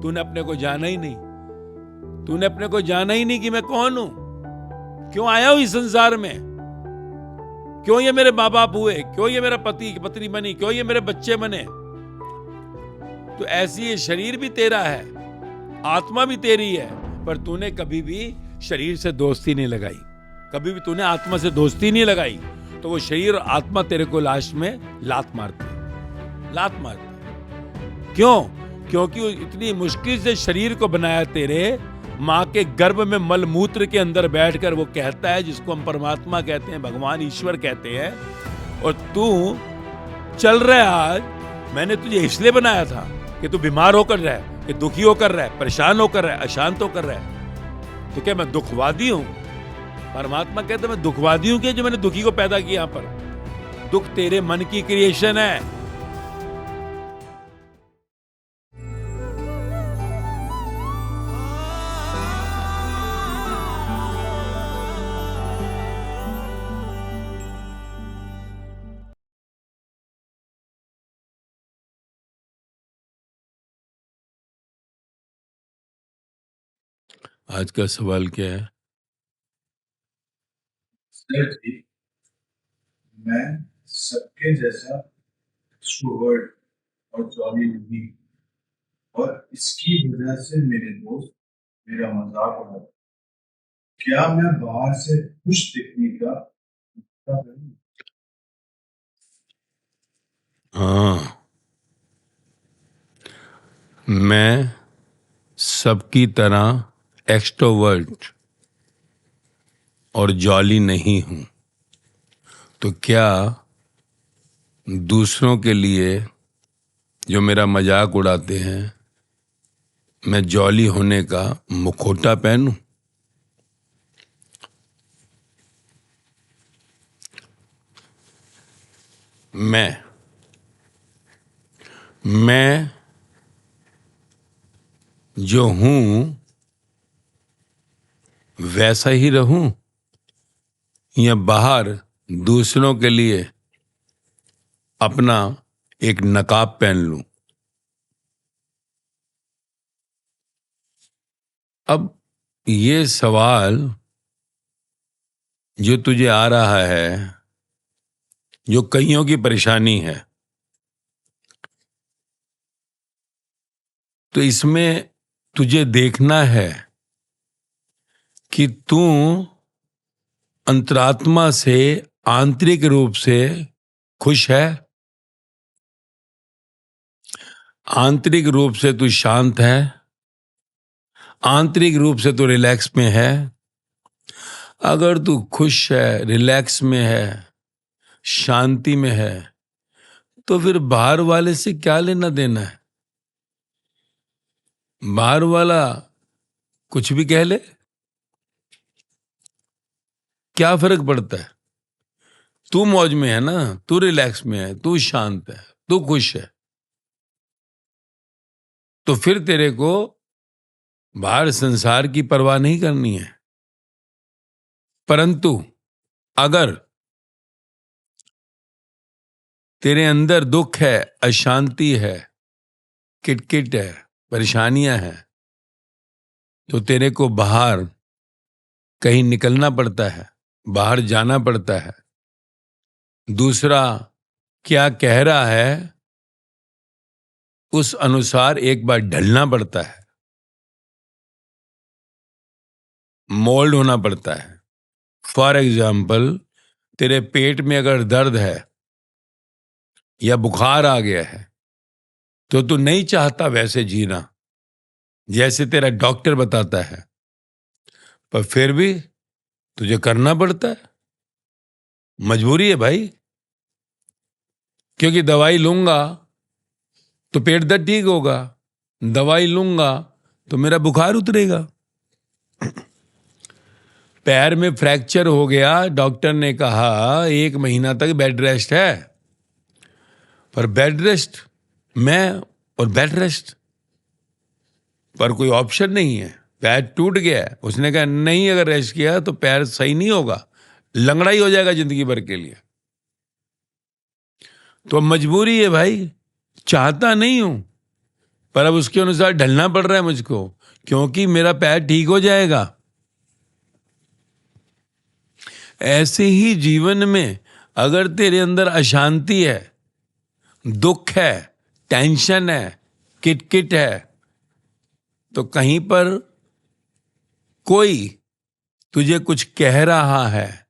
तूने अपने को जाना ही नहीं। तूने अपने को जाना ही नहीं कि मैं कौन हूं, क्यों आया हूं इस संसार में, क्यों ये मेरे माँ बाप हुए, क्यों ये मेरा पति पत्नी बनी, क्यों ये मेरे बच्चे बने। तो ऐसी ये शरीर भी तेरा है, आत्मा भी तेरी है, पर तूने कभी भी शरीर से दोस्ती नहीं लगाई, कभी भी तूने आत्मा से दोस्ती नहीं लगाई। तो वो शरीर और आत्मा तेरे को लास्ट में लात मारते, लात मारते। क्यों? क्योंकि इतनी मुश्किल से शरीर को बनाया तेरे माँ के गर्भ में मल मूत्र के अंदर बैठकर वो कहता है, जिसको हम परमात्मा कहते हैं, भगवान ईश्वर कहते हैं, और तू चल रहा है। आज मैंने तुझे इसलिए बनाया था कि तू बीमार होकर रहा है, कि दुखी होकर रहा है, परेशान होकर रहा है, अशांत होकर रहा है। तो क्या मैं दुखवादी हूं? परमात्मा कहते मैं दुखवादी हूं कि जो मैंने दुखी को पैदा किया। यहां पर दुख तेरे मन की क्रिएशन है। आज का सवाल क्या है? सर जी, मैं सबके जैसा एक्सट्रोवर्ट और जॉली नहीं, और इसकी वजह से मेरे दोस्त मेरा मजाक उड़ाते। क्या मैं बाहर से खुश दिखने का इरादा करूं? हाँ, मैं सबकी तरह एक्सट्रोवर्ट और जॉली नहीं हूं। तो क्या दूसरों के लिए जो मेरा मजाक उड़ाते हैं, मैं जॉली होने का मुखौटा पहनूं? मैं जो हूं वैसा ही रहूं, या बाहर दूसरों के लिए अपना एक नकाब पहन लूं? अब ये सवाल जो तुझे आ रहा है, जो कईयों की परेशानी है, तो इसमें तुझे देखना है कि तू अंतरात्मा से, आंतरिक रूप से खुश है, आंतरिक रूप से तू शांत है, आंतरिक रूप से तू रिलैक्स में है। अगर तू खुश है, रिलैक्स में है, शांति में है, तो फिर बाहर वाले से क्या लेना देना है? बाहर वाला कुछ भी कह ले, क्या फर्क पड़ता है? तू मौज में है ना, तू रिलैक्स में है, तू शांत है, तू खुश है, तो फिर तेरे को बाहर संसार की परवाह नहीं करनी है। परंतु अगर तेरे अंदर दुख है, अशांति है, किटकिट है, परेशानियां हैं, तो तेरे को बाहर कहीं निकलना पड़ता है, बाहर जाना पड़ता है। दूसरा क्या कह रहा है उस अनुसार एक बार ढलना पड़ता है, मोल्ड होना पड़ता है। फॉर एग्जाम्पल, तेरे पेट में अगर दर्द है या बुखार आ गया है, तो तू नहीं चाहता वैसे जीना जैसे तेरा डॉक्टर बताता है, पर फिर भी तुझे करना पड़ता है, मजबूरी है भाई। क्योंकि दवाई लूंगा तो पेट दर्द ठीक होगा, दवाई लूंगा तो मेरा बुखार उतरेगा। पैर में फ्रैक्चर हो गया, डॉक्टर ने कहा 1 महीना तक बेड रेस्ट है, पर बेड रेस्ट मैं और बेड रेस्ट पर कोई ऑप्शन नहीं है। पैर टूट गया है, उसने कहा नहीं, अगर रेस्ट किया तो पैर सही नहीं होगा, लंगड़ा ही हो जाएगा जिंदगी भर के लिए। तो मजबूरी है भाई, चाहता नहीं हूं, पर अब उसके अनुसार ढलना पड़ रहा है मुझको, क्योंकि मेरा पैर ठीक हो जाएगा। ऐसे ही जीवन में अगर तेरे अंदर अशांति है, दुख है, टेंशन है, किटकिट है, तो कहीं पर कोई तुझे कुछ कह रहा है,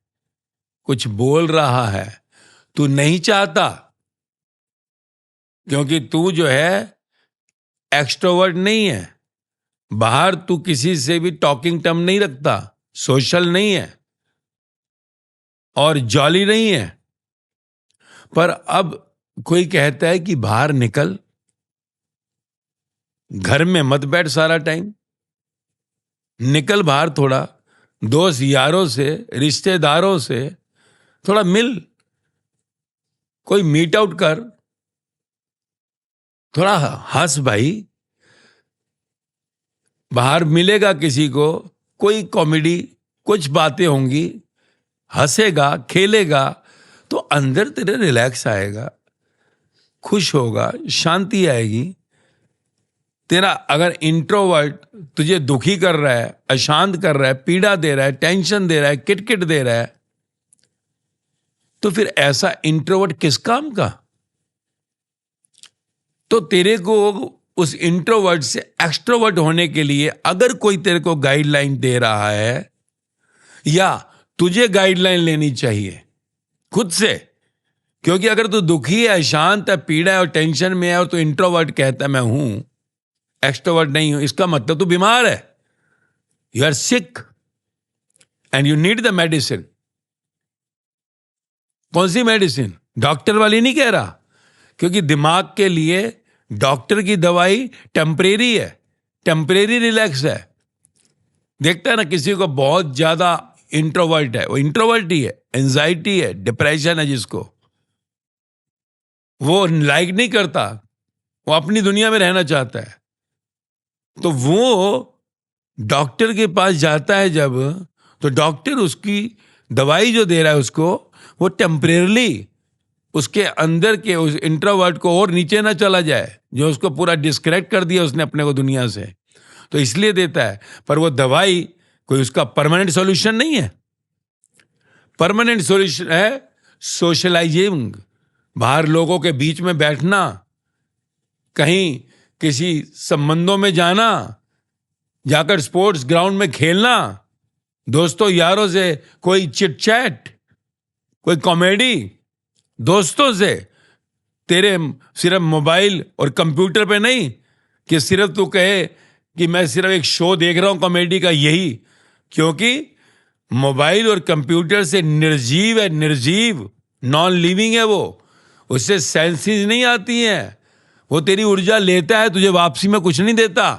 कुछ बोल रहा है, तू नहीं चाहता, क्योंकि तू जो है एक्सट्रोवर्ट नहीं है, बाहर तू किसी से भी टॉकिंग टर्म नहीं रखता, सोशल नहीं है और जॉली नहीं है। पर अब कोई कहता है कि बाहर निकल, घर में मत बैठ सारा टाइम, निकल बाहर थोड़ा, दोस्त यारों से, रिश्तेदारों से थोड़ा मिल, कोई मीट आउट कर, थोड़ा हंस भाई। बाहर मिलेगा किसी को, कोई कॉमेडी, कुछ बातें होंगी, हंसेगा, खेलेगा, तो अंदर तेरे रिलैक्स आएगा, खुश होगा, शांति आएगी। तेरा अगर इंट्रोवर्ट तुझे दुखी कर रहा है, अशांत कर रहा है, पीड़ा दे रहा है, टेंशन दे रहा है, किटकिट दे रहा है, तो फिर ऐसा इंट्रोवर्ट किस काम का? तो तेरे को उस इंट्रोवर्ट से एक्सट्रोवर्ट होने के लिए अगर कोई तेरे को गाइडलाइन दे रहा है, या तुझे गाइडलाइन लेनी चाहिए खुद से, क्योंकि अगर तू दुखी है, शांत है, पीड़ा है और टेंशन में है और तू इंट्रोवर्ट कहता है मैं हूं, एक्सट्रोवर्ट नहीं हूं, इसका मतलब तू बीमार है, you are sick and you need the medicine. कौन सी मेडिसिन? डॉक्टर वाली नहीं कह रहा, क्योंकि दिमाग के लिए डॉक्टर की दवाई टेम्परेरी है, टेम्परेरी रिलैक्स है। देखता है ना किसी को बहुत ज्यादा इंट्रोवर्ट है, वो इंट्रोवर्ट ही है, एंजाइटी है, डिप्रेशन है जिसको, वो लाइक नहीं करता, वो अपनी दुनिया में रहना चाहता है, तो वो डॉक्टर के पास जाता है जब, तो डॉक्टर उसकी दवाई जो दे रहा है उसको, वो टेम्परेरली उसके अंदर के उस इंट्रोवर्ट को और नीचे ना चला जाए, जो उसको पूरा डिस्कनेक्ट कर दिया उसने अपने को दुनिया से, तो इसलिए देता है। पर वो दवाई कोई उसका परमानेंट सॉल्यूशन नहीं है। परमानेंट सॉल्यूशन है सोशलाइजिंग, बाहर लोगों के बीच में बैठना, कहीं किसी संबंधों में जाना, जाकर स्पोर्ट्स ग्राउंड में खेलना, दोस्तों यारों से कोई चिट चैट, कोई कॉमेडी, दोस्तों से, तेरे सिर्फ मोबाइल और कंप्यूटर पे नहीं कि सिर्फ तू कहे कि मैं सिर्फ एक शो देख रहा हूं कॉमेडी का, यही, क्योंकि मोबाइल और कंप्यूटर से निर्जीव है, निर्जीव, नॉन लिविंग है वो, उससे सेंसेस नहीं आती हैं, वो तेरी ऊर्जा लेता है, तुझे वापसी में कुछ नहीं देता,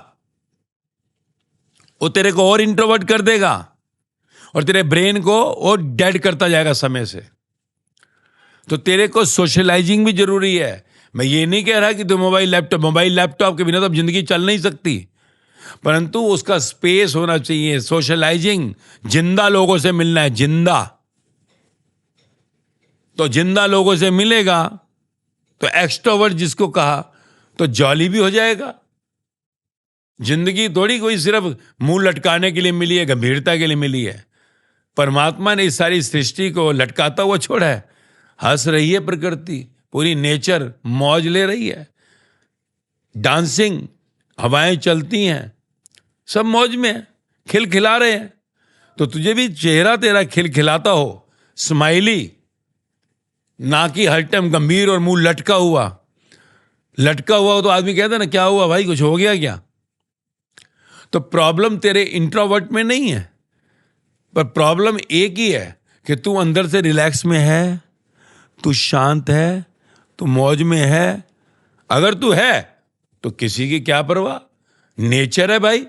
वो तेरे को और इंट्रोवर्ट कर देगा और तेरे ब्रेन को और डेड करता जाएगा समय से। तो तेरे को सोशलाइजिंग भी जरूरी है। मैं ये नहीं कह रहा कि तू मोबाइल लैपटॉप के बिना तो अब जिंदगी चल नहीं सकती, परंतु उसका स्पेस होना चाहिए। सोशलाइजिंग, जिंदा लोगों से मिलना है, जिंदा, तो जिंदा लोगों से मिलेगा तो एक्सट्रोवर्ट जिसको कहा, तो जॉली भी हो जाएगा। जिंदगी थोड़ी कोई सिर्फ मुंह लटकाने के लिए मिली है, गंभीरता के लिए मिली है। परमात्मा ने इस सारी सृष्टि को लटकाता हुआ छोड़ा है। हंस रही है प्रकृति, पूरी नेचर मौज ले रही है, डांसिंग, हवाएं चलती हैं, सब मौज में है, खिलखिला रहे हैं। तो तुझे भी चेहरा तेरा खिलखिलाता हो, स्माइली, ना कि हर टाइम गंभीर और मुंह लटका हुआ हो, तो आदमी कहता है ना क्या हुआ भाई, कुछ हो गया क्या? तो प्रॉब्लम तेरे इंट्रोवर्ट में नहीं है, पर प्रॉब्लम एक ही है कि तू अंदर से रिलैक्स में है, तू शांत है, तू मौज में है। अगर तू है तो किसी की क्या परवाह, नेचर है भाई।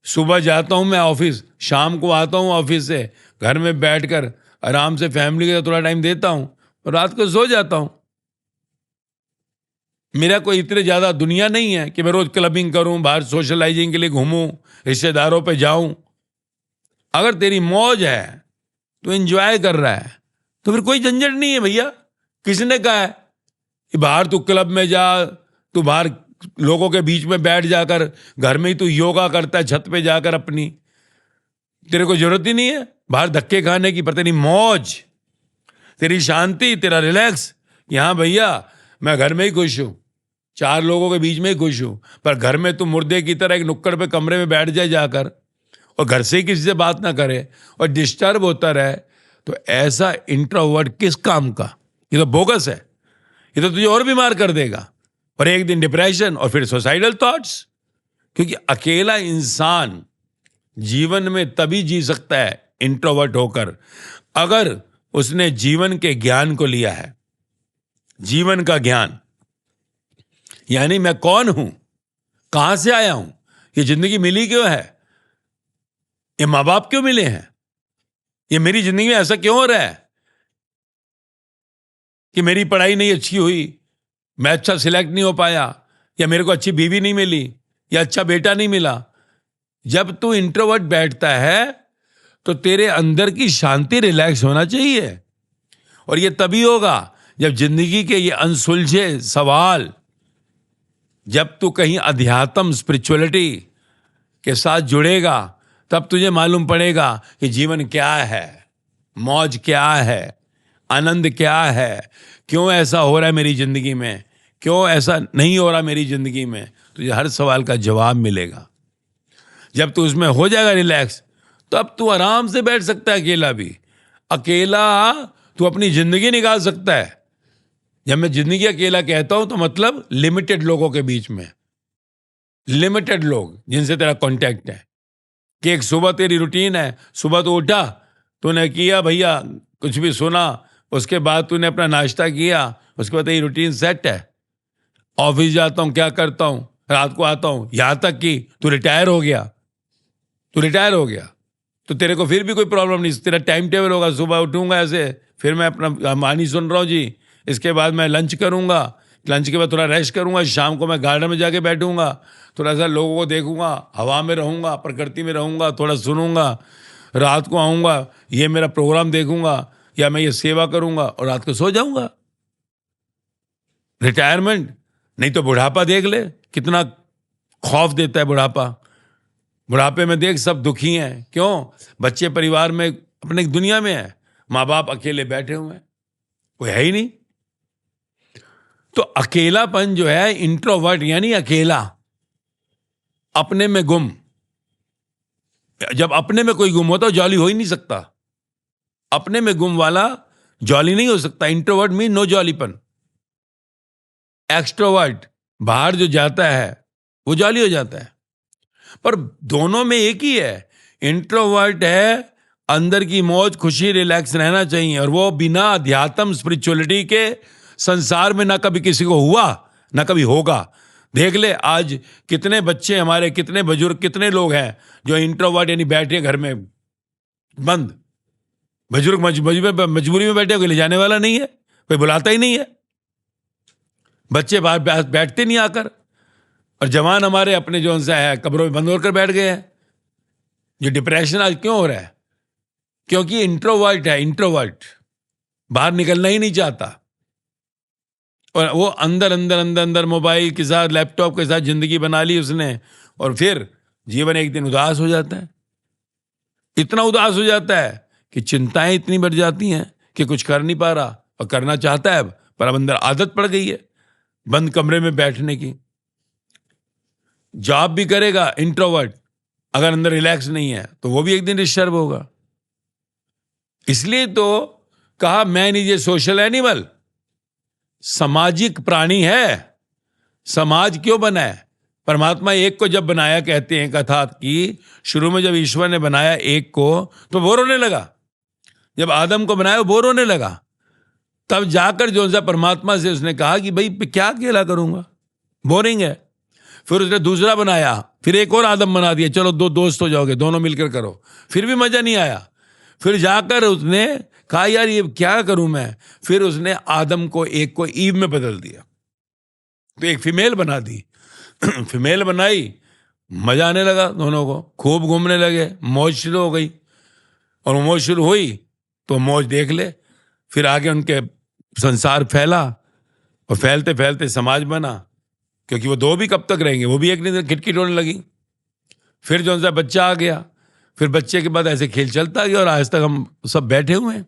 सुबह जाता हूं मैं ऑफिस, शाम को आता हूं ऑफिस से, घर में बैठकर आराम से फैमिली के साथ थोड़ा टाइम देता हूं और रात को सो जाता हूं। मेरा कोई इतने ज्यादा दुनिया नहीं है कि मैं रोज क्लबिंग करूं, बाहर सोशलाइजिंग के लिए घूमूं, रिश्तेदारों पे जाऊं। अगर तेरी मौज है, तो एंजॉय कर रहा है, तो फिर कोई झंझट नहीं है भैया। किसने कहा है कि बाहर तू क्लब में जा, तू बाहर लोगों के बीच में बैठ जाकर, घर में ही तू योगा करता है छत पे जाकर अपनी, तेरे को जरूरत ही नहीं है बाहर धक्के खाने की, पर तेरी मौज, तेरी शांति, तेरा रिलैक्स कि हाँ भैया मैं घर में ही खुश हूं, 4 लोगों के बीच में ही खुश हूं। पर घर में तू मुर्दे की तरह एक नुक्कड़ पे कमरे में बैठ जाए जाकर, और घर से ही किसी से बात ना करे और डिस्टर्ब होता रहे, तो ऐसा इंट्रोवर्ट किस काम का? ये तो बोगस है, ये तो तुझे और बीमार कर देगा, और एक दिन डिप्रेशन और फिर सुसाइडल थॉट्स। क्योंकि अकेला इंसान जीवन में तभी जी सकता है इंट्रोवर्ट होकर, अगर उसने जीवन के ज्ञान को लिया है। जीवन का ज्ञान यानी मैं कौन हूं, कहां से आया हूं, ये जिंदगी मिली क्यों है, ये मां बाप क्यों मिले हैं, ये मेरी जिंदगी में ऐसा क्यों हो रहा है कि मेरी पढ़ाई नहीं अच्छी हुई, मैं अच्छा सिलेक्ट नहीं हो पाया, या मेरे को अच्छी बीवी नहीं मिली, या अच्छा बेटा नहीं मिला। जब तू इंट्रोवर्ट बैठता है तो तेरे अंदर की शांति, रिलैक्स होना चाहिए, और ये तभी होगा जब जिंदगी के ये अनसुलझे सवाल, जब तू कहीं अध्यात्म, स्पिरिचुअलिटी के साथ जुड़ेगा, तब तुझे मालूम पड़ेगा कि जीवन क्या है, मौज क्या है, आनंद क्या है, क्यों ऐसा हो रहा है मेरी जिंदगी में, क्यों ऐसा नहीं हो रहा मेरी जिंदगी में। तुझे हर सवाल का जवाब मिलेगा। जब तू उसमें हो जाएगा रिलैक्स, तब तू आराम से बैठ सकता है अकेला भी। अकेला तू अपनी जिंदगी निकाल सकता है। जब मैं जिंदगी अकेला कहता हूं तो मतलब लिमिटेड लोगों के बीच में, लिमिटेड लोग जिनसे तेरा कांटेक्ट है, कि एक सुबह तेरी रूटीन है, सुबह तो उठा, तूने किया भैया कुछ भी सुना, उसके बाद तूने अपना नाश्ता किया, उसके बाद तेरी रूटीन सेट है। ऑफिस जाता हूं, क्या करता हूं, रात को आता हूं, यहां तक कि तू रिटायर हो गया, तू रिटायर हो गया तो तेरे को फिर भी कोई प्रॉब्लम नहीं, तेरा टाइम टेबल होगा, सुबह उठूंगा ऐसे, फिर मैं अपना वाणी सुन रहा हूँ जी, इसके बाद मैं लंच करूंगा, लंच के बाद थोड़ा रेस्ट करूंगा, शाम को मैं गार्डन में जाके बैठूंगा, थोड़ा सा लोगों को देखूंगा, हवा में रहूंगा, प्रकृति में रहूंगा, थोड़ा सुनूंगा, रात को आऊंगा, ये मेरा प्रोग्राम देखूंगा, या मैं ये सेवा करूंगा और रात को सो जाऊंगा। रिटायरमेंट नहीं तो बुढ़ापा देख ले, कितना खौफ देता है बुढ़ापा। बुढ़ापे में देख सब दुखी हैं, क्यों? बच्चे परिवार में अपने दुनिया में है, माँ बाप अकेले बैठे हुए हैं, कोई है ही नहीं। तो अकेलापन जो है, इंट्रोवर्ट यानी अकेला, अपने में गुम। जब अपने में कोई गुम होता है जॉली हो ही नहीं सकता। अपने में गुम वाला जॉली नहीं हो सकता। इंट्रोवर्ट मीन नो जॉलीपन। एक्सट्रोवर्ट बाहर जो जाता है वो जॉली हो जाता है। पर दोनों में एक ही है। इंट्रोवर्ट है, अंदर की मौज, खुशी, रिलैक्स रहना चाहिए, और वो बिना अध्यात्म, स्पिरिचुअलिटी के संसार में ना कभी किसी को हुआ ना कभी होगा। देख ले आज कितने बच्चे हमारे, कितने बुजुर्ग, कितने लोग हैं जो इंट्रोवर्ट यानी बैठे घर में बंद। बुजुर्ग मजबूरी में बैठे, कोई ले जाने वाला नहीं है, कोई बुलाता ही नहीं है। बच्चे बाहर बैठते नहीं आकर, और जवान हमारे अपने जो उनसे है कब्रों में बंद होकर बैठ गए हैं। जो डिप्रेशन आज क्यों हो रहा है? क्योंकि इंट्रोवर्ट है। इंट्रोवर्ट बाहर निकलना ही नहीं चाहता, और वो अंदर अंदर अंदर अंदर मोबाइल के साथ, लैपटॉप के साथ जिंदगी बना ली उसने, और फिर जीवन एक दिन उदास हो जाता है। इतना उदास हो जाता है कि चिंताएं इतनी बढ़ जाती हैं कि कुछ कर नहीं पा रहा, और करना चाहता है पर अब अंदर आदत पड़ गई है बंद कमरे में बैठने की। जॉब भी करेगा इंट्रोवर्ट, अगर अंदर रिलैक्स नहीं है तो वो भी एक दिन डिस्टर्ब होगा। इसलिए तो कहा man is a social animal, सामाजिक प्राणी है। समाज क्यों बना है? परमात्मा एक को जब बनाया, कहते हैं कथा की, शुरू में जब ईश्वर ने बनाया एक को तो वो रोने लगा। जब आदम को बनाया वो रोने लगा। तब जाकर जो सा परमात्मा से उसने कहा कि भाई क्या अकेला करूंगा, बोरिंग है। फिर उसने दूसरा बनाया, फिर एक और आदम बना दिया, चलो 2 दोस्त हो जाओगे, दोनों मिलकर करो, फिर भी मजा नहीं आया। फिर जाकर उसने कहा यार ये क्या करूं मैं, फिर उसने आदम को एक को ईव में बदल दिया, तो एक फीमेल बना दी। फीमेल बनाई, मजा आने लगा दोनों को, खूब घूमने लगे, मौज शुरू हो गई। और मौज शुरू हुई तो मौज देख ले, फिर आगे उनके संसार फैला, और फैलते फैलते समाज बना। क्योंकि वो दो भी कब तक रहेंगे, वो भी एक दिन खिटकी तोड़ने लगी। फिर जो सा बच्चा आ गया, फिर बच्चे के बाद ऐसे खेल चलता गया और आज तक हम सब बैठे हुए हैं।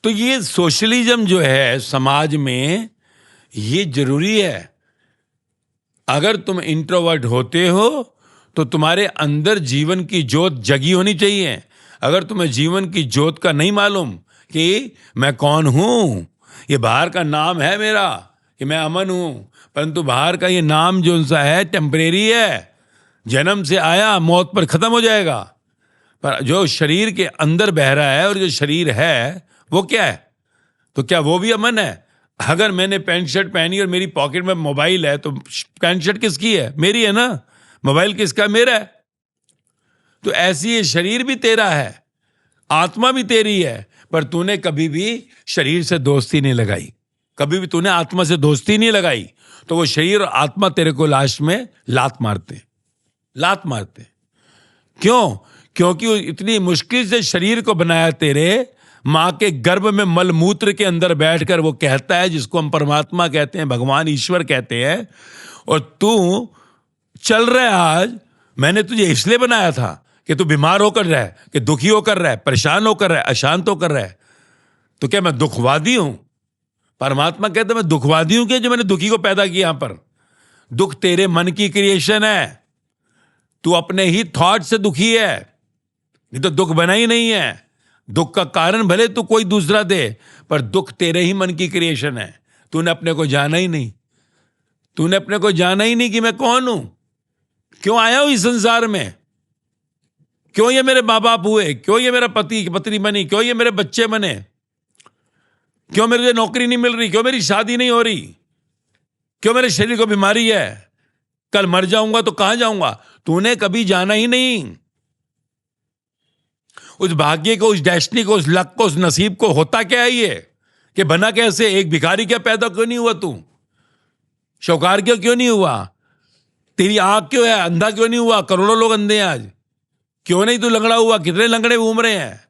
तो ये सोशलिज्म जो है समाज में, ये जरूरी है। अगर तुम इंट्रोवर्ट होते हो तो तुम्हारे अंदर जीवन की ज्योत जगी होनी चाहिए। अगर तुम्हें जीवन की ज्योत का नहीं मालूम कि मैं कौन हूं, ये बाहर का नाम है मेरा कि मैं अमन हूं, परंतु बाहर का ये नाम जो सा है टेम्परेरी है, जन्म से आया मौत पर खत्म हो जाएगा। पर जो शरीर के अंदर बह रहा है और जो शरीर है वो क्या है, तो क्या वो भी अमन है? अगर मैंने पैंट शर्ट पहनी और मेरी पॉकेट में मोबाइल है तो पैंट शर्ट किसकी है? मेरी है ना। मोबाइल किसका? मेरा है। तो ऐसी ये शरीर भी तेरा है, आत्मा भी तेरी है, पर तूने कभी भी शरीर से दोस्ती नहीं लगाई, कभी भी तूने आत्मा से दोस्ती नहीं लगाई, तो वो शरीर और आत्मा तेरे को लास्ट में लात मारते। क्यों? क्योंकि वो इतनी मुश्किल से शरीर को बनाया तेरे मां के गर्भ में मलमूत्र के अंदर बैठकर वो कहता है, जिसको हम परमात्मा कहते हैं, भगवान ईश्वर कहते हैं, और तू चल रहा है। आज मैंने तुझे इसलिए बनाया था कि तू बीमार होकर रहे, कि दुखी होकर रहे, परेशान होकर रहे, अशांत होकर रहे। तो क्या मैं दुखवादी हूं? परमात्मा कहते मैं दुखवादी हूं कि जो मैंने दुखी को पैदा किया? यहां पर दुख तेरे मन की क्रिएशन है। तू अपने ही थॉट से दुखी है, नहीं तो दुख बना ही नहीं है। दुख का कारण भले तू कोई दूसरा दे, पर दुख तेरे ही मन की क्रिएशन है। तूने अपने को जाना ही नहीं, तूने अपने को जाना ही नहीं कि मैं कौन हूं, क्यों आया हूं इस संसार में, क्यों ये मेरे माँ बाप हुए, क्यों ये मेरा पति पत्नी बनी, क्यों ये मेरे बच्चे बने, क्यों मेरे नौकरी नहीं मिल रही, क्यों मेरी शादी नहीं हो रही, क्यों मेरे शरीर को बीमारी है, कल मर जाऊंगा तो कहां जाऊंगा? तूने कभी जाना ही नहीं। उस भाग्य को, उस डेस्टिनी को, उस लक को, उस नसीब को होता क्या है ये, कि बना कैसे? एक भिखारी क्या पैदा क्यों नहीं हुआ तू? शौकार क्यों नहीं हुआ? तेरी आंख क्यों है? अंधा क्यों नहीं हुआ? करोड़ों लोग अंधे हैं आज, क्यों नहीं तू लंगड़ा हुआ? कितने लंगड़े घूम रहे हैं?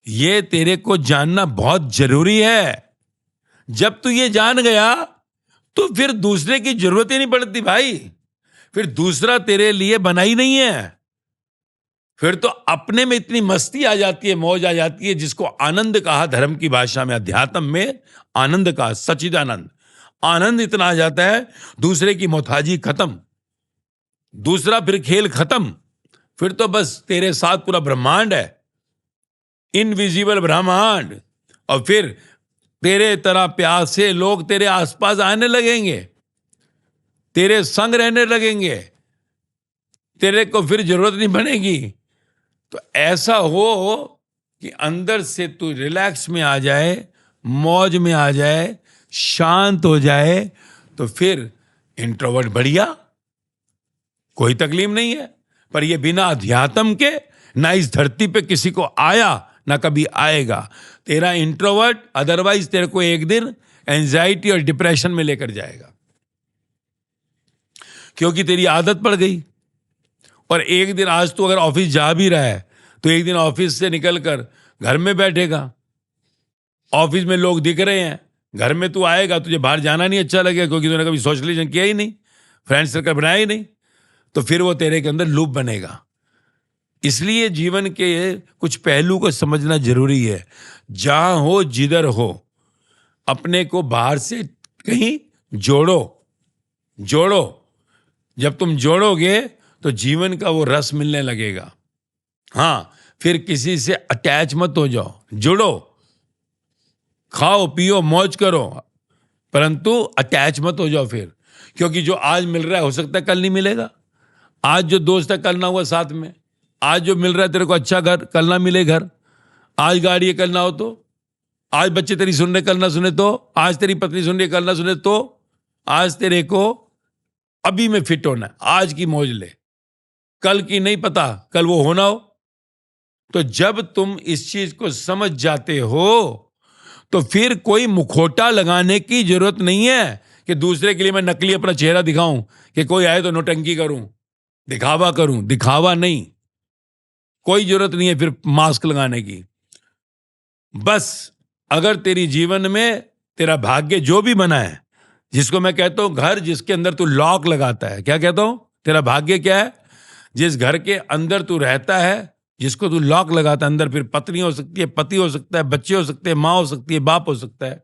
ये तेरे को जानना बहुत जरूरी है। जब तू ये जान गया तो फिर दूसरे की जरूरत ही नहीं पड़ती भाई। फिर दूसरा तेरे लिए बना ही नहीं है। फिर तो अपने में इतनी मस्ती आ जाती है, मौज आ जाती है, जिसको आनंद कहा धर्म की भाषा में, अध्यात्म में आनंद कहा, सच्चिदानंद। आनंद इतना आ जाता है, दूसरे की मोहताजी खत्म, दूसरा फिर खेल खत्म। फिर तो बस तेरे साथ पूरा ब्रह्मांड है, इनविजिबल ब्रह्मांड। और फिर तेरे तरह प्यासे लोग तेरे आसपास आने लगेंगे, तेरे संग रहने लगेंगे, तेरे को फिर जरूरत नहीं बनेगी। तो ऐसा हो कि अंदर से तू रिलैक्स में आ जाए, मौज में आ जाए, शांत हो जाए, तो फिर इंट्रोवर्ट बढ़िया, कोई तकलीफ नहीं है। पर ये बिना अध्यात्म के ना इस धरती पे किसी को आया, ना कभी आएगा। तेरा इंट्रोवर्ट अदरवाइज तेरे को एक दिन एंजाइटी और डिप्रेशन में लेकर जाएगा, क्योंकि तेरी आदत पड़ गई। और एक दिन आज तू अगर ऑफिस जा भी रहा है तो एक दिन ऑफिस से निकलकर घर में बैठेगा, ऑफिस में लोग दिख रहे हैं, घर में तू आएगा, तुझे बाहर जाना नहीं अच्छा लगेगा, क्योंकि तूने कभी सोशलाइजेशन किया ही नहीं, फ्रेंड सर्कल बनाया ही नहीं। तो फिर वो तेरे के अंदर लूप बनेगा। इसलिए जीवन के कुछ पहलू को समझना जरूरी है। जहां हो, जिधर हो, अपने को बाहर से कहीं जोड़ो। जब तुम जोड़ोगे तो जीवन का वो रस मिलने लगेगा। हाँ, फिर किसी से अटैच मत हो जाओ, जुड़ो, खाओ पियो मौज करो, परंतु अटैच मत हो जाओ फिर। क्योंकि जो आज मिल रहा है हो सकता है कल नहीं मिलेगा। आज जो दोस्त है कल ना हुआ साथ में, आज जो मिल रहा है तेरे को अच्छा घर, कल ना मिले घर, आज गाड़ी है कल ना हो, तो आज बच्चे तेरी सुन रहे कल ना सुने, तो आज तेरी पत्नी सुन रही कल ना सुने, तो आज तेरे को अभी में फिट होना है, आज की मौज ले, कल की नहीं पता, कल वो होना हो। तो जब तुम इस चीज को समझ जाते हो तो फिर कोई मुखौटा लगाने की जरूरत नहीं है कि दूसरे के लिए मैं नकली अपना चेहरा दिखाऊं, कि कोई आए तो नौटंकी करूं, दिखावा करूं। दिखावा नहीं, कोई जरूरत नहीं है फिर मास्क लगाने की। बस अगर तेरी जीवन में तेरा भाग्य जो भी बना है, जिसको मैं कहता हूं घर जिसके अंदर तू लॉक लगाता है। क्या कहता हूं? तेरा भाग्य क्या है? जिस घर के अंदर तू रहता है, जिसको तू लॉक लगाता है अंदर, फिर पत्नी हो सकती है, पति हो सकता है, बच्चे हो सकते हैं, माँ हो सकती है, बाप हो सकता है।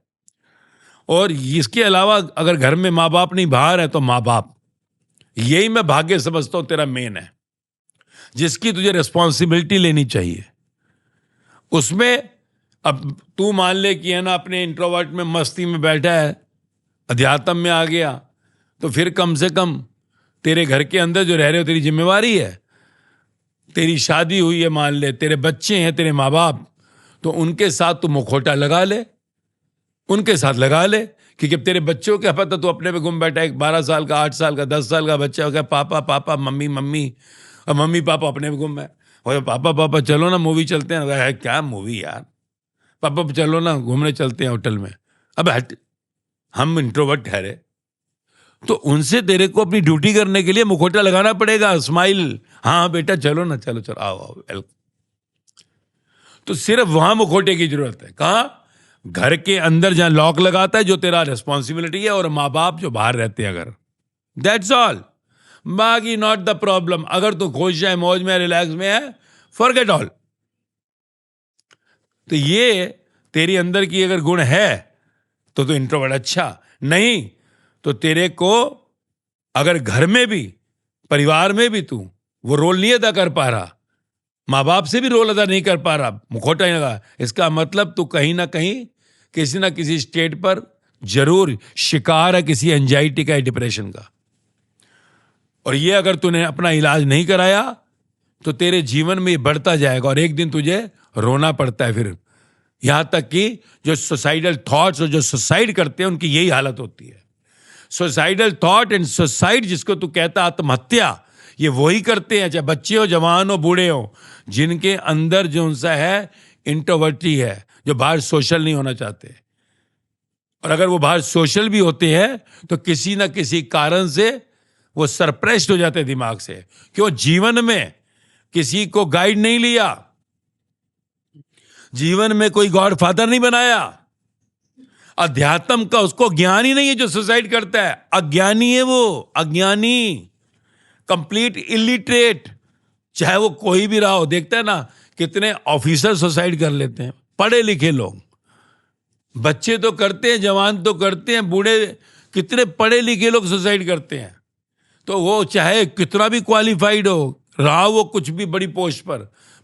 और इसके अलावा अगर घर में माँ बाप नहीं, बाहर है तो माँ बाप। यही मैं भाग्य समझता हूं तेरा मेन है, जिसकी तुझे रिस्पॉन्सिबिलिटी लेनी चाहिए। उसमें अब तू मान ले कि है ना अपने इंट्रोवर्ट में मस्ती में बैठा है, अध्यात्म में आ गया, तो फिर कम से कम तेरे घर के अंदर जो रह रहे हो तेरी जिम्मेवारी है। तेरी शादी हुई है, मान ले तेरे बच्चे हैं, तेरे माँ बाप, तो उनके साथ तू मुखौटा लगा ले, उनके साथ लगा ले। क्योंकि अब तेरे बच्चों क्या पता तू अपने पे गुम बैठा है, 12 साल का, 8 साल का, 10 साल का बच्चा हो गया, पापा पापा मम्मी मम्मी, और मम्मी पापा अपने पे गुम है। और पापा पापा चलो ना मूवी चलते हैं, है क्या मूवी यार, पापा चलो ना घूमने चलते हैं होटल में। अब हट, हम इंट्रोवर्ट ठहरे, तो उनसे तेरे को अपनी ड्यूटी करने के लिए मुखौटा लगाना पड़ेगा, स्माइल, हाँ बेटा चलो ना, चलो चलो आओ आओ वेलकम। तो सिर्फ वहां मुखौटे की जरूरत है। कहाँ? घर के अंदर जहां लॉक लगाता है, जो तेरा रिस्पॉन्सिबिलिटी है, और माँ बाप जो बाहर रहते हैं अगर, दैट्स ऑल। बाकी नॉट द प्रॉब्लम। अगर तू खुश है, मौज में, रिलैक्स में है, फॉरगेट ऑल। तो ये तेरी अंदर की अगर गुण है तो तू इंट्रोवर्ट। अच्छा नहीं तो तेरे को अगर घर में भी, परिवार में भी तू वो रोल नहीं अदा कर पा रहा, माँ बाप से भी रोल अदा नहीं कर पा रहा, मुखौटा नहीं लगा, इसका मतलब तू कहीं ना कहीं किसी ना किसी स्टेट पर जरूर शिकार है किसी एंजाइटी का, डिप्रेशन का। और ये अगर तूने अपना इलाज नहीं कराया तो तेरे जीवन में ये बढ़ता जाएगा, और एक दिन तुझे रोना पड़ता है फिर। यहां तक कि जो सुसाइडल थॉट्स और जो सुसाइड करते हैं उनकी यही हालत होती है। सुसाइडल थॉट एंड सुसाइड, जिसको तू कहता आत्महत्या, ये वही करते हैं, चाहे बच्चे हो, जवान हो, बूढ़े हो, जिनके अंदर जो उनसा है इंट्रोवर्टी है, जो बाहर सोशल नहीं होना चाहते। और अगर वो बाहर सोशल भी होते हैं तो किसी ना किसी कारण से वो सरप्रेस्ड हो जाते हैं दिमाग से। क्यों? जीवन में किसी को गाइड नहीं लिया, जीवन में कोई गॉड फादर नहीं बनाया, अध्यात्म का उसको ज्ञान ही नहीं है। जो सुसाइड करता है अज्ञानी है, वो अज्ञानी, कंप्लीट इलिटरेट, चाहे वो कोई भी रहा हो। देखता है ना कितने ऑफिसर सुसाइड कर लेते हैं, पढ़े लिखे लोग। बच्चे तो करते हैं, जवान तो करते हैं, बूढ़े, कितने पढ़े लिखे लोग सुसाइड करते हैं। तो वो चाहे कितना भी क्वालिफाइड हो, रहा वो कुछ भी बड़ी पोस्ट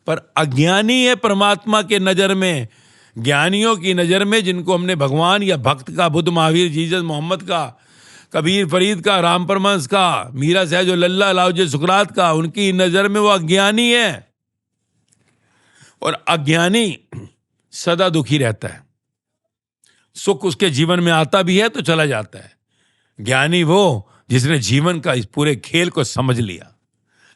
पर अज्ञानी है परमात्मा के नजर में। ज्ञानियों की नजर में, जिनको हमने भगवान या भक्त का, बुद्ध, महावीर, जीसस, मोहम्मद का, कबीर, फरीद का, राम परमहंस का, मीरा सहज, लल्ला, लाओजे, सुकरात का, उनकी नजर में वो अज्ञानी है। और अज्ञानी सदा दुखी रहता है, सुख उसके जीवन में आता भी है तो चला जाता है। ज्ञानी वो जिसने जीवन का इस पूरे खेल को समझ लिया,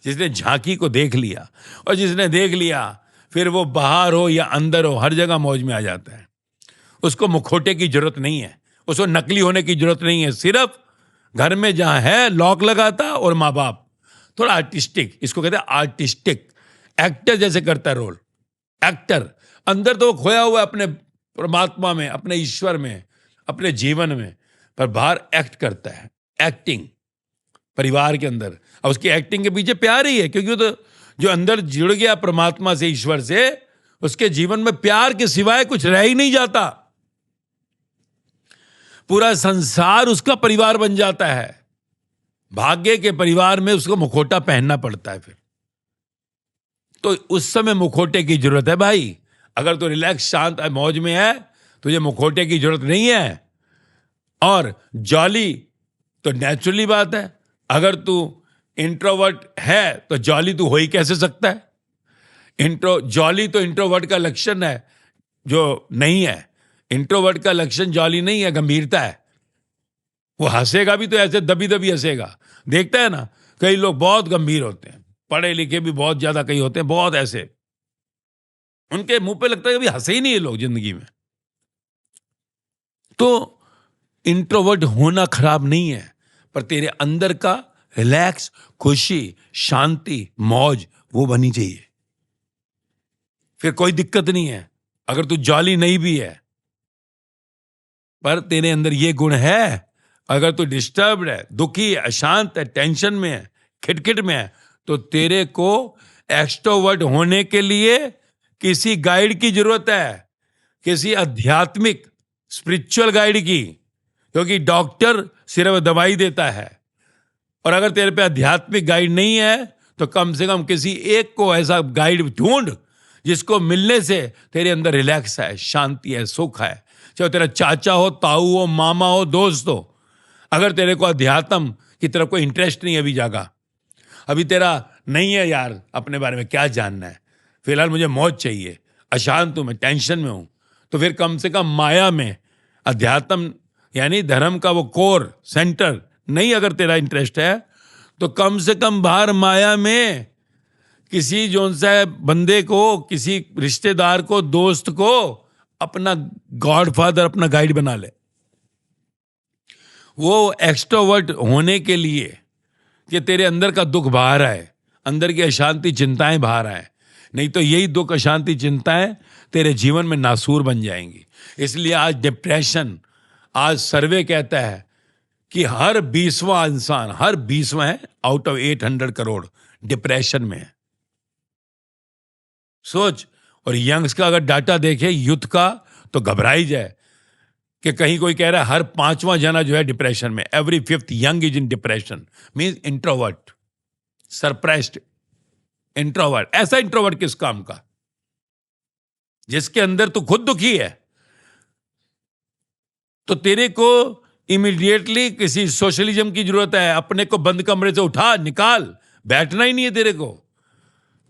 जिसने झांकी को देख लिया, और जिसने देख लिया फिर वो बाहर हो या अंदर हो हर जगह मौज में आ जाता है। उसको मुखौटे की जरूरत नहीं है, उसको नकली होने की जरूरत नहीं है। सिर्फ घर में जहां है लॉक लगाता, और माँ बाप थोड़ा आर्टिस्टिक, इसको कहते हैं आर्टिस्टिक, एक्टर जैसे करता है रोल। एक्टर अंदर तो वो खोया हुआ है अपने परमात्मा में, अपने ईश्वर में, अपने जीवन में, पर बाहर एक्ट करता है, एक्टिंग परिवार के अंदर। और उसकी एक्टिंग के पीछे प्यार ही है, क्योंकि वो तो जो अंदर जुड़ गया परमात्मा से, ईश्वर से, उसके जीवन में प्यार के सिवाय कुछ रह ही नहीं जाता। पूरा संसार उसका परिवार बन जाता है। भाग्य के परिवार में उसको मुखौटा पहनना पड़ता है फिर। तो उस समय मुखौटे की जरूरत है भाई। अगर तो रिलैक्स, शांत, मौज में है, तुझे मुखौटे की जरूरत नहीं है। और जॉली तो नेचुरली बात है। अगर तू इंट्रोवर्ट है तो जॉली तू हो ही कैसे सकता है? जॉली तो इंट्रोवर्ट का लक्षण है, जो नहीं है। इंट्रोवर्ट का लक्षण जॉली नहीं है, गंभीरता है। वो हंसेगा भी तो ऐसे दबी दबी हंसेगा। देखता है ना, कई लोग बहुत गंभीर होते हैं, पढ़े लिखे भी बहुत ज्यादा कई होते हैं, बहुत ऐसे, उनके मुंह पे लगता है कभी हंसे ही नहीं है लोग जिंदगी में। तो इंट्रोवर्ट होना खराब नहीं है, पर तेरे अंदर का रिलैक्स, खुशी, शांति, मौज वो बनी चाहिए, फिर कोई दिक्कत नहीं है। अगर तू जॉली नहीं भी है पर तेरे अंदर ये गुण है, अगर तू डिस्टर्ब्ड है, दुखी है, अशांत है, टेंशन में है, खिटखिट में है, तो तेरे को एक्सट्रोवर्ट होने के लिए किसी गाइड की जरूरत है, किसी आध्यात्मिक स्पिरिचुअल गाइड की, क्योंकि डॉक्टर सिर्फ दवाई देता है। और अगर तेरे पे आध्यात्मिक गाइड नहीं है तो कम से कम किसी एक को ऐसा गाइड ढूंढ जिसको मिलने से तेरे अंदर रिलैक्स है, शांति है, सुख है। चाहे तेरा चाचा हो, ताऊ हो, मामा हो, दोस्त हो, अगर तेरे को अध्यात्म की तरफ कोई इंटरेस्ट नहीं अभी जागा, अभी तेरा नहीं है यार अपने बारे में क्या जानना है, फिलहाल मुझे मौज चाहिए, अशांत हूं मैं, टेंशन में हूं, तो फिर कम से कम माया में अध्यात्म यानी धर्म का वो कोर सेंटर नहीं अगर तेरा इंटरेस्ट है, तो कम से कम बाहर माया में किसी जो सा बंदे को, किसी रिश्तेदार को, दोस्त को अपना गॉडफादर, अपना गाइड बना ले। वो एक्सट्रोवर्ट होने के लिए कि तेरे अंदर का दुख बाहर आए, अंदर की अशांति चिंताएं बाहर आए, नहीं तो यही दुख अशांति चिंताएं तेरे जीवन में नासूर बन जाएंगी। इसलिए आज डिप्रेशन, आज सर्वे कहता है कि हर 20वां इंसान, हर 20वां है आउट ऑफ 800 करोड़ डिप्रेशन में है। सोच, और यंग्स का अगर डाटा देखे यूथ का तो घबरा ही जाए कि कहीं कोई कह रहा है हर 5वां जना जो है डिप्रेशन में, every 5th young is in depression, means introvert, suppressed introvert. ऐसा इंट्रोवर्ट किस काम का जिसके अंदर तू खुद दुखी है? तो तेरे को इमीडिएटली किसी सोशलिज्म की जरूरत है। अपने को बंद कमरे से उठा, निकाल, बैठना ही नहीं है तेरे को।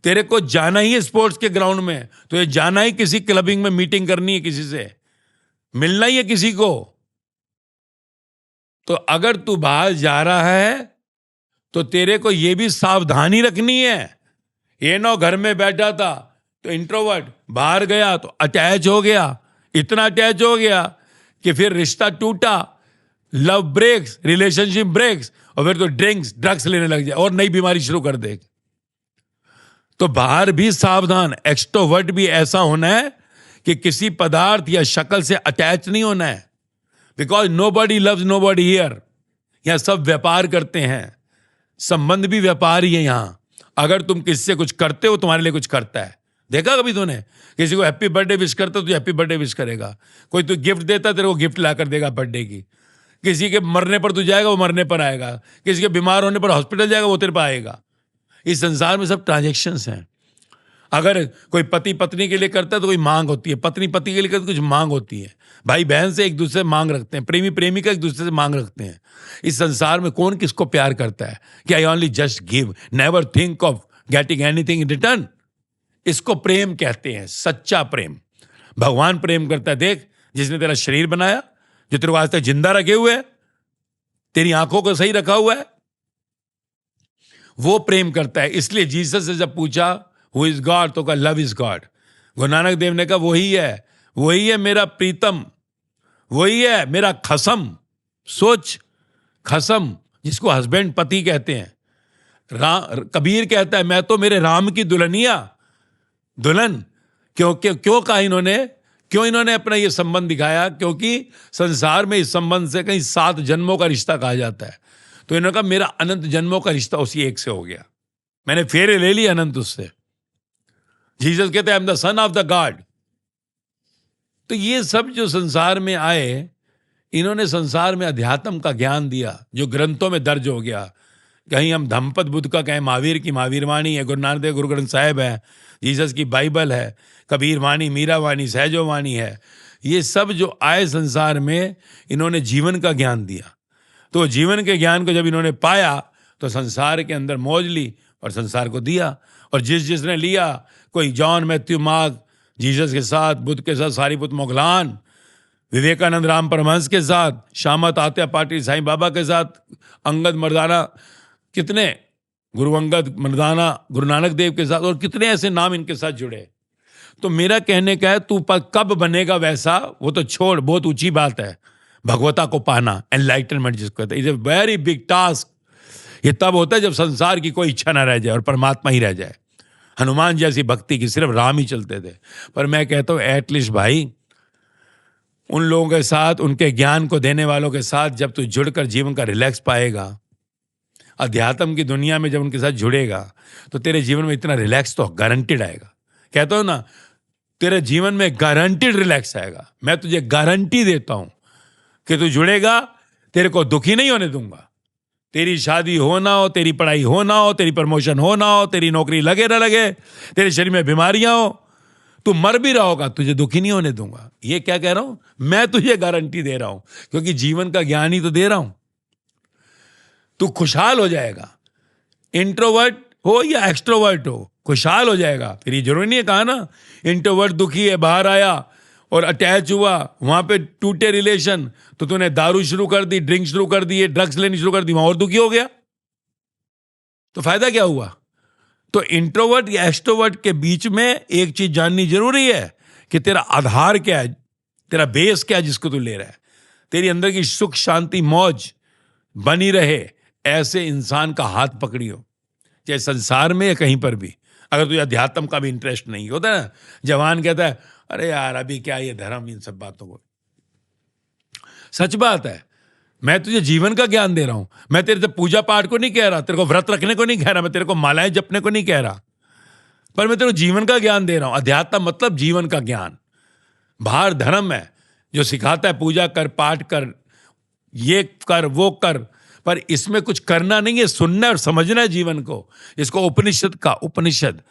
तेरे को जाना ही है स्पोर्ट्स के ग्राउंड में, तो ये जाना ही किसी क्लबिंग में मीटिंग करनी है, किसी से मिलना ही है किसी को। तो अगर तू बाहर जा रहा है तो तेरे को यह भी सावधानी रखनी है। ये ना घर में बैठा था तो इंट्रोवर्ट, बाहर गया तो अटैच हो गया, इतना अटैच हो गया कि फिर रिश्ता टूटा, लव ब्रेक्स, रिलेशनशिप ब्रेक्स, और फिर तो ड्रग्स लेने लग जाए और नई बीमारी शुरू कर दे। तो बाहर भी सावधान, एक्सट्रोवर्ट भी ऐसा होना है कि किसी पदार्थ या शक्ल से अटैच नहीं होना है, because nobody loves nobody here. यहां सब व्यापार करते हैं, संबंध भी व्यापार ही है यहां। अगर तुम किसी से कुछ करते हो, तुम्हारे लिए कुछ करता है। देखा कभी तूने किसी को हैप्पी बर्थडे विश करता, तो हैप्पी बर्थडे विश करेगा। कोई तू गिफ्ट देता, तेरे को गिफ्ट ला कर देगा बर्थडे की। किसी के मरने पर तू जाएगा, वो मरने पर आएगा। किसी के बीमार होने पर हॉस्पिटल जाएगा, वो तेरे पर आएगा। इस संसार में सब ट्रांजैक्शंस हैं। अगर कोई पति पत्नी के लिए करता है तो कोई मांग होती है, पत्नी पति के लिए करता है तो कुछ मांग होती है, भाई बहन से एक दूसरे से मांग रखते हैं, प्रेमी प्रेमिका एक दूसरे से मांग रखते हैं। इस संसार में कौन किसको प्यार करता है कि I only just give, never think of getting anything in return. इसको प्रेम कहते हैं, सच्चा प्रेम। भगवान प्रेम करता है। देख, जिसने तेरा शरीर बनाया, जो तेरे को आज तक जिंदा रखे हुए है, तेरी आंखों को सही रखा हुआ है, वो प्रेम करता है। इसलिए जीसस से जब पूछा हु इज गॉड, तो कहा love is God. Guru Nanak Dev ने कहा वही है मेरा प्रीतम, वही है मेरा खसम। सोच, खसम जिसको हस्बैंड पति कहते हैं। कबीर कहता है मैं तो मेरे राम की दुल्हन। क्यों कहा इन्होंने, क्यों इन्होंने अपना ये संबंध दिखाया? क्योंकि संसार में इस संबंध से कहीं 7 जन्मों का रिश्ता कहा जाता है। तो इन्होंने कहा मेरा अनंत जन्मों का रिश्ता उसी एक से हो गया, मैंने फेरे ले लिए अनंत उससे। जीसस कहते हैं I am the son of the God. तो ये सब जो संसार में आए, इन्होंने संसार में अध्यात्म का ज्ञान दिया जो ग्रंथों में दर्ज हो गया। कहीं हम धम्मपद बुद्ध का कहें, महावीर की महावीर वाणी है, गुरु नानक देव गुरु ग्रंथ साहिब है, जीसस की बाइबल है, कबीर वाणी, मीरा वाणी, सहजो वाणी है। ये सब जो आए संसार में, इन्होंने जीवन का ज्ञान दिया। तो जीवन के ज्ञान को जब इन्होंने पाया तो संसार के अंदर मौज ली और संसार को दिया। और जिसने लिया, कोई जॉन मैथ्यू मार्क जीसस के साथ, बुद्ध के साथ सारीपुत मोगलान, विवेकानंद राम परमहंस के साथ, श्यामा तात्या पाटिल साईं बाबा के साथ, अंगद मर्दाना, कितने गुरु अंगद मर्दाना गुरु नानक देव के साथ, और कितने ऐसे नाम इनके साथ जुड़े। तो मेरा कहने का है, तू कब बनेगा वैसा वो तो छोड़, बहुत ऊंची बात है भगवता को पाना, एनलाइटनमेंट जिसको कहते हैं। It's a very big task. ये तब होता है जब संसार की कोई इच्छा ना रह जाए और परमात्मा ही रह जाए। हनुमान जैसी भक्ति की, सिर्फ राम ही चलते थे। पर मैं कहता हूं एटलीस्ट भाई उन लोगों के साथ, उनके ज्ञान को देने वालों के साथ जब तू जुड़कर जीवन का रिलैक्स पाएगा, अध्यात्म की दुनिया में जब उनके साथ जुड़ेगा, तो तेरे जीवन में इतना रिलैक्स तो गारंटेड आएगा। कहता हूं ना, तेरे जीवन में गारंटेड रिलैक्स आएगा। मैं तुझे गारंटी देता हूं कि तू जुड़ेगा, तेरे को दुखी नहीं होने दूंगा। तेरी शादी हो ना हो, तेरी पढ़ाई हो ना हो, तेरी प्रमोशन हो ना हो, तेरी नौकरी लगे ना लगे, तेरे शरीर में बीमारियां हो, तू मर भी रहा होगा, तुझे दुखी नहीं होने दूंगा। ये क्या कह रहा हूं? मैं तुझे गारंटी दे रहा हूं, क्योंकि जीवन का ज्ञान ही तो दे रहा हूं। तू खुशहाल हो जाएगा। इंट्रोवर्ट हो या एक्सट्रोवर्ट हो, खुशहाल हो जाएगा। फिर ये जरूरी नहीं है, कहा ना, इंट्रोवर्ट दुखी है, बाहर आया और अटैच हुआ, वहां पे टूटे रिलेशन, तो तूने दारू शुरू कर दी, ड्रिंक शुरू कर दी, ड्रग्स लेनी शुरू कर दी, वहां और दुखी हो गया, तो फायदा क्या हुआ? तो इंट्रोवर्ट या एक्सट्रोवर्ट के बीच में एक चीज जाननी जरूरी है कि तेरा आधार क्या है, तेरा बेस क्या है जिसको तू ले रहा है। तेरी अंदर की सुख शांति मौज बनी रहे, ऐसे इंसान का हाथ पकड़ियो, चाहे संसार में या कहीं पर भी। अगर तुझे अध्यात्म का भी इंटरेस्ट नहीं होता ना, जवान कहता है अरे यार अभी क्या ये धर्म, इन सब बातों को। सच बात है, मैं तुझे जीवन का ज्ञान दे रहा हूं। मैं तेरे से पूजा पाठ को नहीं कह रहा, तेरे को व्रत रखने को नहीं कह रहा, मैं तेरे को मालाएं जपने को नहीं कह रहा, पर मैं तेरे को जीवन का ज्ञान दे रहा हूं। अध्यात्म मतलब जीवन का ज्ञान। बाहर धर्म है जो सिखाता है पूजा कर, पाठ कर, ये कर, वो कर, पर इसमें कुछ करना नहीं है, सुनना और समझना है जीवन को। इसको उपनिषद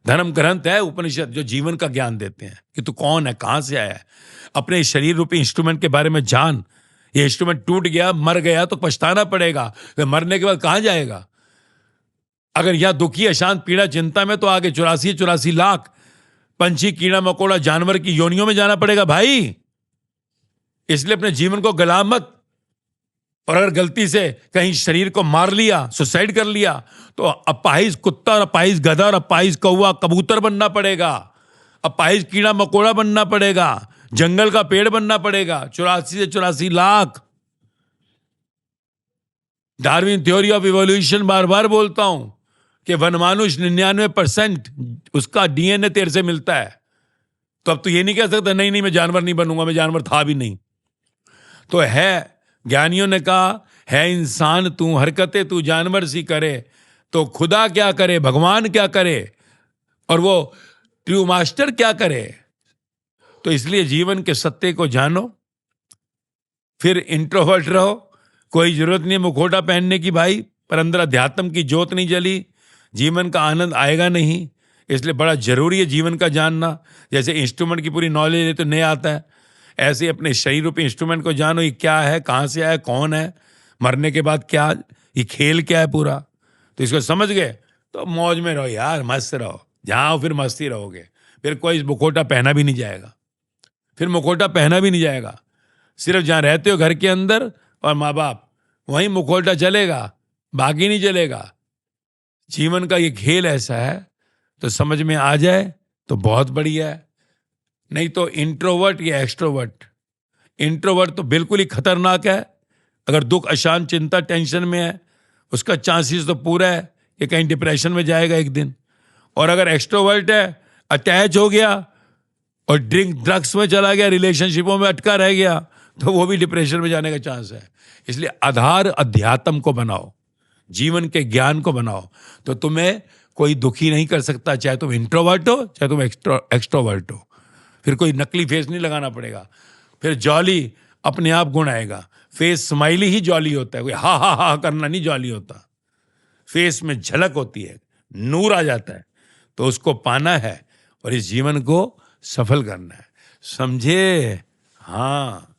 धर्म ग्रंथ है, उपनिषद, जो जीवन का ज्ञान देते हैं कि तू कौन है, कहां से आया है। अपने शरीर रूपी इंस्ट्रूमेंट के बारे में जान। ये इंस्ट्रूमेंट टूट गया, मर गया तो पछताना पड़ेगा, तो मरने के बाद कहां जाएगा? अगर यह दुखी, अशांत, पीड़ा, चिंता में, तो आगे 84 लाख पंछी, कीड़ा मकोड़ा, जानवर की योनियों में जाना पड़ेगा भाई। इसलिए अपने जीवन को गला मत। और अगर गलती से कहीं शरीर को मार लिया, सुसाइड कर लिया, तो अपाहिज कुत्ता और अपाहिज गधा और अपाहिज कौवा कबूतर बनना पड़ेगा, अपाहिज कीड़ा मकोड़ा बनना पड़ेगा, जंगल का पेड़ बनना पड़ेगा। 84 lakh. Darwin theory of evolution बार बार बोलता हूं कि वनमानुष 99% उसका डीएनए तेरे से मिलता है। तो अब तो ये नहीं कह सकता नहीं मैं जानवर नहीं बनूंगा, मैं जानवर था भी नहीं। तो है, ज्ञानियों ने कहा है इंसान तू, हरकतें तू जानवर सी करे तो खुदा क्या करे, भगवान क्या करे, और वो ट्रू मास्टर क्या करे। तो इसलिए जीवन के सत्य को जानो, फिर इंट्रोवर्ट रहो। कोई जरूरत नहीं है मुखौटा पहनने की भाई, पर अंदर अध्यात्म की ज्योत नहीं जली, जीवन का आनंद आएगा नहीं। इसलिए बड़ा जरूरी है जीवन का जानना। जैसे इंस्ट्रूमेंट की पूरी नॉलेज है तो नहीं आता है, ऐसे अपने शरीर रूपी इंस्ट्रूमेंट को जानो। ये क्या है, कहां से आया, कौन है, मरने के बाद क्या, ये खेल क्या है पूरा। तो इसको समझ गए तो मौज में रहो यार, मस्त रहो। जहां हो फिर मस्ती रहोगे, फिर कोई मुखौटा पहना भी नहीं जाएगा, फिर मुखौटा पहना भी नहीं जाएगा। सिर्फ जहां रहते हो घर के अंदर और माँ बाप, वहीं मुखौटा चलेगा, बाकी नहीं चलेगा। जीवन का ये खेल ऐसा है, तो समझ में आ जाए तो बहुत बढ़िया है। नहीं तो इंट्रोवर्ट या एक्सट्रोवर्ट, इंट्रोवर्ट तो बिल्कुल ही खतरनाक है। अगर दुख, अशांत, चिंता, टेंशन में है, उसका चांसेस तो पूरा है कि कहीं डिप्रेशन में जाएगा एक दिन। और अगर एक्सट्रोवर्ट है, अटैच हो गया और ड्रग्स में चला गया, रिलेशनशिपों में अटका रह गया, तो वो भी डिप्रेशन में जाने का चांस है। इसलिए आधार अध्यात्म को बनाओ, जीवन के ज्ञान को बनाओ, तो तुम्हें कोई दुखी नहीं कर सकता, चाहे तुम इंट्रोवर्ट हो चाहे तुम एक्सट्रोवर्ट हो। फिर कोई नकली फेस नहीं लगाना पड़ेगा, फिर जॉली अपने आप गुण आएगा। फेस स्माइली ही जॉली होता है, कोई हा हा हा करना नहीं जॉली होता। फेस में झलक होती है, नूर आ जाता है, तो उसको पाना है और इस जीवन को सफल करना है। समझे? हाँ।